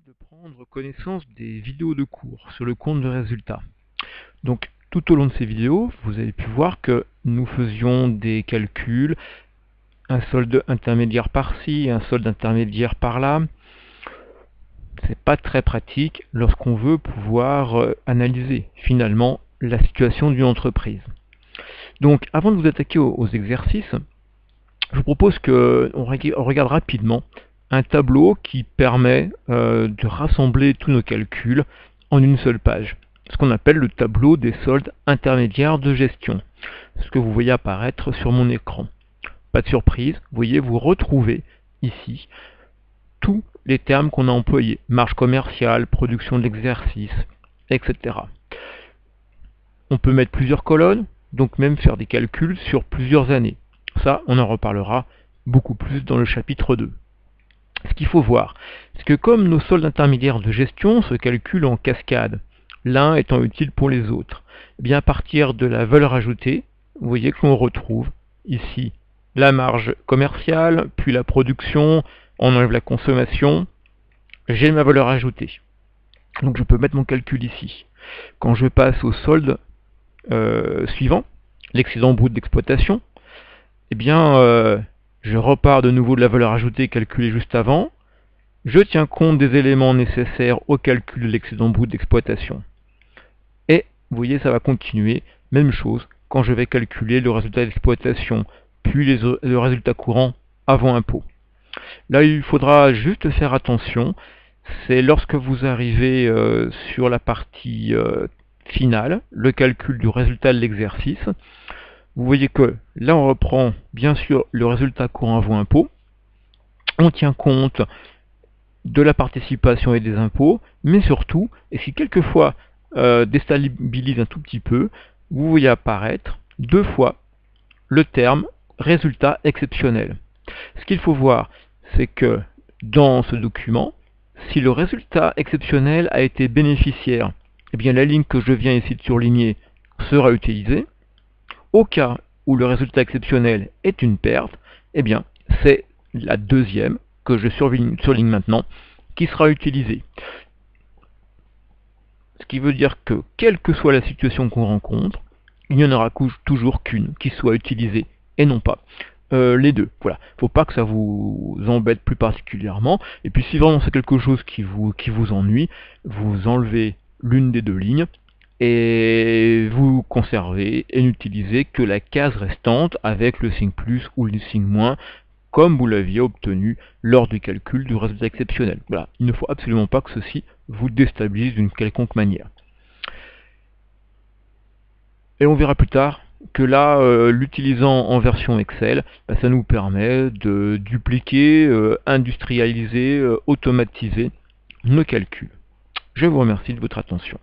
de prendre connaissance des vidéos de cours sur le compte de résultats. Donc tout au long de ces vidéos, vous avez pu voir que nous faisions des calculs, un solde intermédiaire par-ci, un solde intermédiaire par-là. C'est pas très pratique lorsqu'on veut pouvoir analyser finalement la situation d'une entreprise. Donc avant de vous attaquer aux exercices, je vous propose qu'on regarde rapidement un tableau qui permet de rassembler tous nos calculs en une seule page. Ce qu'on appelle le tableau des soldes intermédiaires de gestion. Ce que vous voyez apparaître sur mon écran. Pas de surprise, vous voyez, vous retrouvez ici tous les termes qu'on a employés. Marge commerciale, production de l'exercice, etc. On peut mettre plusieurs colonnes, donc même faire des calculs sur plusieurs années. Ça, on en reparlera beaucoup plus dans le chapitre 2. Ce qu'il faut voir, c'est que comme nos soldes intermédiaires de gestion se calculent en cascade, l'un étant utile pour les autres, eh bien à partir de la valeur ajoutée, vous voyez que l'on retrouve ici la marge commerciale, puis la production, on enlève la consommation, j'ai ma valeur ajoutée. Donc je peux mettre mon calcul ici. Quand je passe au solde suivant, l'excédent brut d'exploitation, eh bien je repars de nouveau de la valeur ajoutée calculée juste avant, je tiens compte des éléments nécessaires au calcul de l'excédent brut d'exploitation. Et vous voyez, ça va continuer, même chose, quand je vais calculer le résultat d'exploitation, puis le résultat courant avant impôt. Là, il faudra juste faire attention, c'est lorsque vous arrivez sur la partie finale, le calcul du résultat de l'exercice. Vous voyez que là, on reprend bien sûr le résultat courant avant impôt. On tient compte de la participation et des impôts, mais surtout, et ce qui quelquefois déstabilise un tout petit peu, vous voyez apparaître deux fois le terme résultat exceptionnel. Ce qu'il faut voir, c'est que dans ce document, si le résultat exceptionnel a été bénéficiaire, eh bien la ligne que je viens ici de surligner sera utilisée. Au cas où le résultat exceptionnel est une perte, eh bien c'est la deuxième que je surligne maintenant qui sera utilisée. Ce qui veut dire que quelle que soit la situation qu'on rencontre, il n'y en aura toujours qu'une qui soit utilisée et non pas les deux. Voilà, faut pas que ça vous embête plus particulièrement. Et puis si vraiment c'est quelque chose qui vous ennuie, vous enlevez l'une des deux lignes et vous conservez et n'utilisez que la case restante avec le signe plus ou le signe moins, comme vous l'aviez obtenu lors du calcul du résultat exceptionnel. Voilà, il ne faut absolument pas que ceci vous déstabilise d'une quelconque manière. Et on verra plus tard que là, l'utilisant en version Excel, ça nous permet de dupliquer, industrialiser, automatiser nos calculs. Je vous remercie de votre attention.